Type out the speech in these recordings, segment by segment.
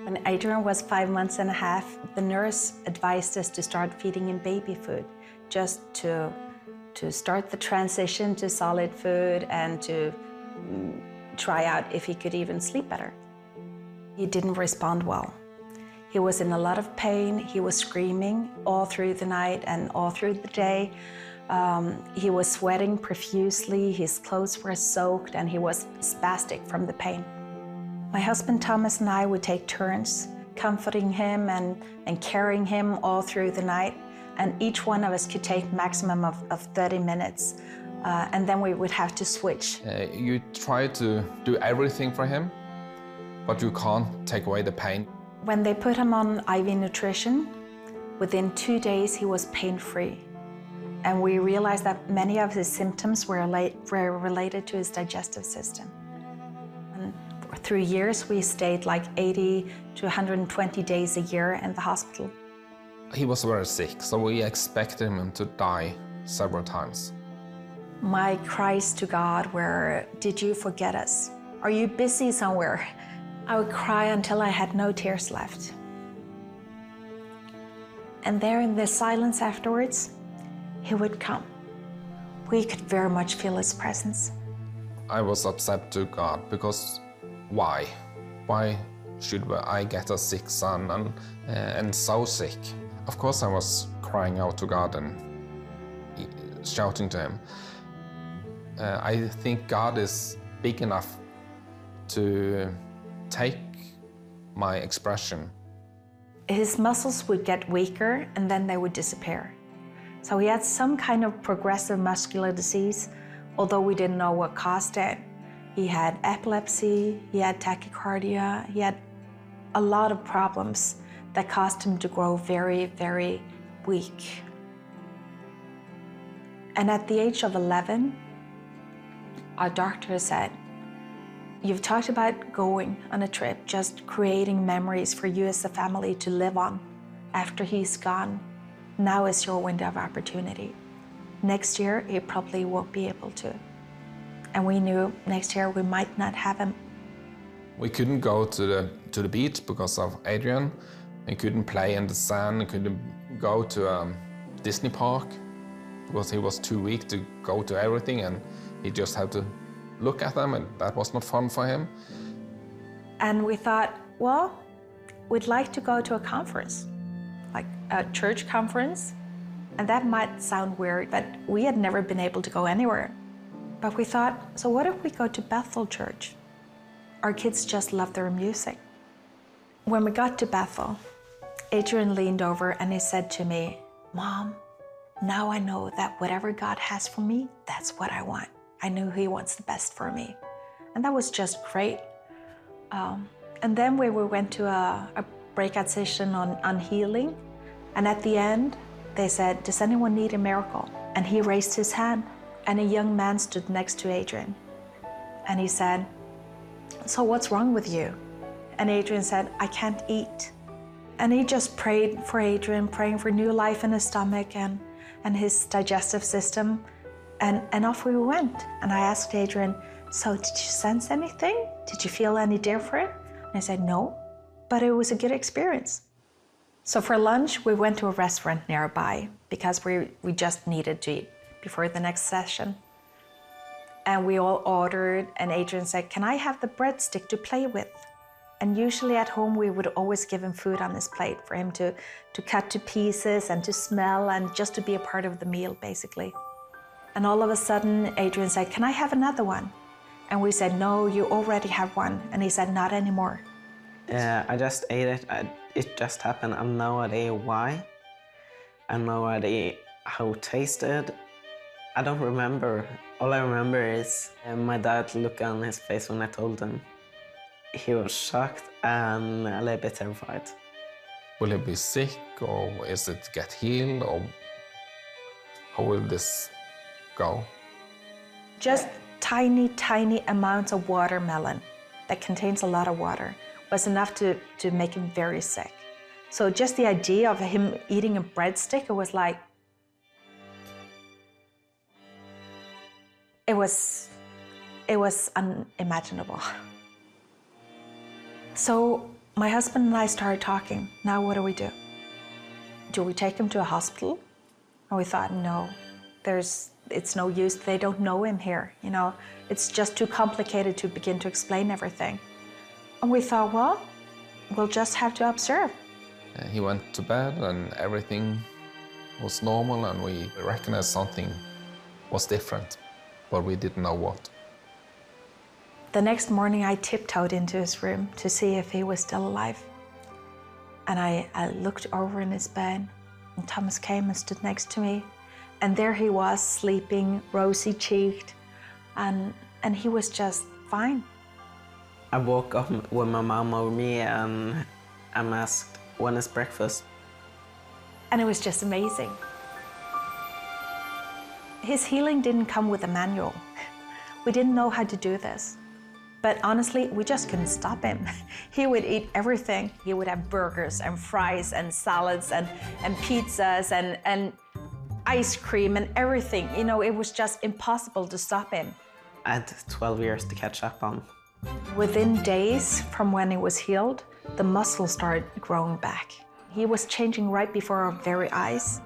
When Adrian was 5 months and a half, the nurse advised us to start feeding him baby food, just to start the transition to solid food and to try out if he could even sleep better. He didn't respond well. He was in a lot of pain. He was screaming all through the night and all through the day. He was sweating profusely, his clothes were soaked, and he was spastic from the pain. My husband Thomas and I would take turns comforting him and carrying him all through the night, and each one of us could take maximum of 30 minutes, and then we would have to switch. You try to do everything for him, but you can't take away the pain. When they put him on IV nutrition, within 2 days he was pain-free. And we realized that many of his symptoms were related to his digestive system. And through years, we stayed like 80 to 120 days a year in the hospital. He was very sick, so we expected him to die several times. My cries to God were, "Did you forget us? Are you busy somewhere?" I would cry until I had no tears left. And there in the silence afterwards, he would come. We could very much feel his presence. I was upset to God because why? Why should I get a sick son and so sick? Of course I was crying out to God and shouting to him. I think God is big enough to take my expression. His muscles would get weaker and then they would disappear. So he had some kind of progressive muscular disease, although we didn't know what caused it. He had epilepsy, he had tachycardia, he had a lot of problems that caused him to grow very, very weak. And at the age of 11, our doctor said, "You've talked about going on a trip, just creating memories for you as a family to live on after he's gone. Now is your window of opportunity. Next year, he probably won't be able to." And we knew next year we might not have him. We couldn't go to the beach because of Adrian. We couldn't play in the sand. We couldn't go to Disney park because he was too weak to go to everything, and he just had to look at them, and that was not fun for him. And we thought, well, we'd like to go to a conference, like a church conference. And that might sound weird, but we had never been able to go anywhere. But we thought, so what if we go to Bethel Church? Our kids just love their music. When we got to Bethel, Adrian leaned over and he said to me, "Mom, now I know that whatever God has for me, that's what I want. I know He wants the best for me." And that was just great. And then we went to a breakout session on healing. And at the end, they said, "Does anyone need a miracle?" And he raised his hand, and a young man stood next to Adrian. And he said, "So what's wrong with you?" And Adrian said, "I can't eat." And he just prayed for Adrian, praying for new life in his stomach and his digestive system. And off we went. And I asked Adrian, "So did you sense anything? Did you feel any different?" And he said, "No, but it was a good experience." So for lunch, we went to a restaurant nearby because we just needed to eat before the next session. And we all ordered, and Adrian said, "Can I have the breadstick to play with?" And usually at home, we would always give him food on his plate for him to cut to pieces and to smell and just to be a part of the meal, basically. And all of a sudden, Adrian said, "Can I have another one?" And we said, "No, you already have one." And he said, "Not anymore." I just ate it. It just happened. I have no idea why. I have no idea how it tasted. I don't remember. All I remember is my dad look on his face when I told him. He was shocked and a little bit terrified. Will he be sick, or is it get healed, or how will this go? Just tiny, tiny amounts of watermelon that contains a lot of water was enough to make him very sick. So just the idea of him eating a breadstick, it was like, it was unimaginable. So My husband and I started talking. Now what do we do? Do we take him to a hospital? And we thought, no, it's no use. They don't know him here. You know, it's just too complicated to begin to explain everything. And we thought, well, we'll just have to observe. He went to bed and everything was normal, and we recognized something was different, but we didn't know what. The next morning, I tiptoed into his room to see if he was still alive. And I looked over in his bed, and Thomas came and stood next to me. And there he was, sleeping, rosy-cheeked, and he was just fine. I woke up with my mom over me and I'm asked, when is breakfast? And it was just amazing. His healing didn't come with a manual. We didn't know how to do this. But honestly, we just couldn't stop him. He would eat everything. He would have burgers and fries and salads and pizzas and ice cream and everything. You know, it was just impossible to stop him. I had 12 years to catch up on. Within days from when he was healed, the muscle started growing back. He was changing right before our very eyes.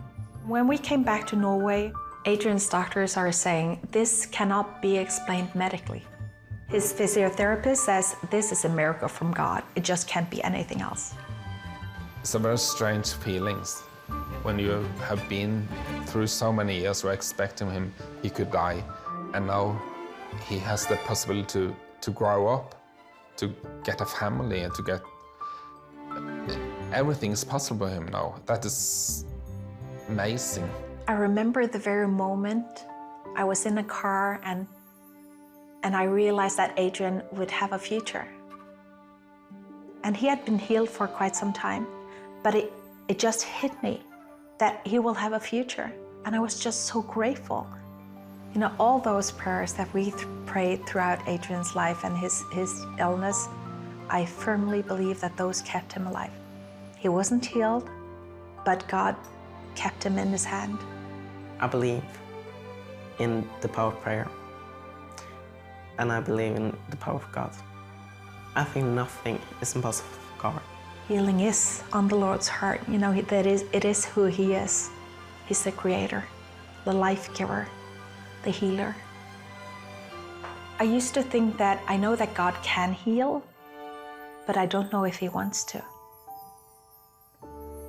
When we came back to Norway, Adrian's doctors are saying this cannot be explained medically. His physiotherapist says this is a miracle from God. It just can't be anything else. It's a very strange feelings when you have been through so many years where expecting him he could die, and now he has the possibility to grow up, to get a family, and to get everything is possible for him now. That is amazing. I remember the very moment I was in a car and I realized that Adrian would have a future. And he had been healed for quite some time, but it just hit me that he will have a future. And I was just so grateful. You know, all those prayers that we prayed throughout Adrian's life and his illness, I firmly believe that those kept him alive. He wasn't healed, but God kept him in his hand. I believe in the power of prayer, and I believe in the power of God. I think nothing is impossible for God. Healing is on the Lord's heart. You know, it is who He is. He's the creator, the life giver, the healer. I used to think that I know that God can heal, but I don't know if He wants to.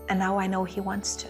And now I know He wants to.